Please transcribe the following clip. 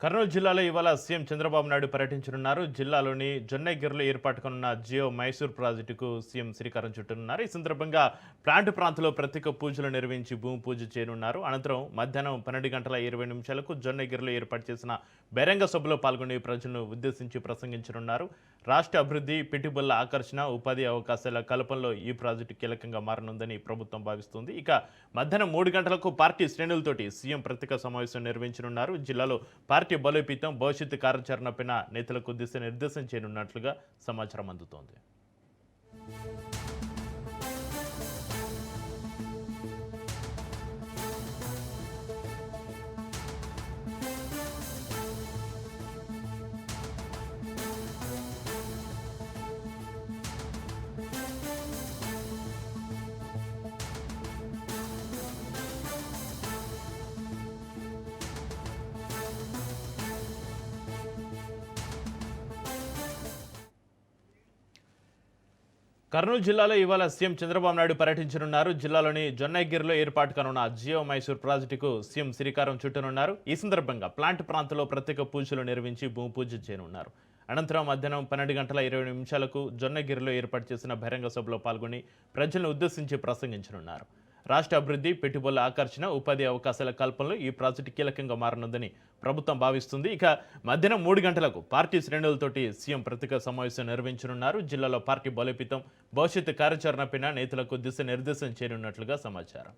కర్నూలు జిల్లాలో ఇవాళ సీఎం చంద్రబాబు నాయుడు పర్యటించనున్నారు. జిల్లాలోని జొన్నగిరిలో ఏర్పాటు కానున్న జియో మైసూర్ ప్రాజెక్టుకు సీఎం శ్రీకారం చుట్టనున్నారు. ఈ సందర్భంగా ప్లాంట్ ప్రాంతంలో ప్రత్యేక పూజలు నిర్వహించి భూమి పూజ చేయనున్నారు. అనంతరం మధ్యాహ్నం 12:20 జొన్నగిరిలో ఏర్పాటు చేసిన బహిరంగ సభలో పాల్గొనే ప్రజలను ఉద్దేశించి ప్రసంగించనున్నారు. రాష్ట్ర అభివృద్ధి, పెట్టుబడుల ఆకర్షణ, ఉపాధి అవకాశాల కల్పనలో ఈ ప్రాజెక్టు కీలకంగా మారనుందని ప్రభుత్వం భావిస్తుంది. ఇక మధ్యాహ్నం 3 గంటలకు పార్టీ శ్రేణులతోటి సీఎం ప్రత్యేక సమావేశం నిర్వహించనున్నారు. జిల్లాలో పార్టీ బలోపేతం, భవిష్యత్తు కార్యాచరణపైన నేతలకు దిశానిర్దేశం చేయనున్నట్లుగా సమాచారం అందుతోంది. కర్నూలు జిల్లాలో ఇవాళ సీఎం చంద్రబాబు నాయుడు పర్యటించనున్నారు. జిల్లాలోని జొన్నగిరిలో ఏర్పాటు కానున్న జియో మైసూర్ ప్రాజెక్టుకు సీఎం శ్రీకారం చుట్టనున్నారు. ఈ సందర్భంగా ప్లాంట్ ప్రాంతంలో ప్రత్యేక పూజలు నిర్వహించి భూమి పూజ చేయనున్నారు. అనంతరం మధ్యాహ్నం 12:20 జొన్నగిరిలో ఏర్పాటు చేసిన బహిరంగ సభలో పాల్గొని ప్రజలను ఉద్దేశించి ప్రసంగించనున్నారు. రాష్ట్ర అభివృద్ధి, పెట్టుబడుల ఆకర్షణ, ఉపాధి అవకాశాల కల్పనలో ఈ ప్రాజెక్టు కీలకంగా మారనుందని ప్రభుత్వం భావిస్తుంది. ఇక మధ్యాహ్నం 3 గంటలకు పార్టీ శ్రేణులతోటి సీఎం ప్రత్యేక సమావేశం నిర్వహించనున్నారు. జిల్లాలో పార్టీ బలోపేతం, భవిష్యత్తు కార్యాచరణపైన నేతలకు దిశానిర్దేశం చేయనున్నట్లుగా సమాచారం.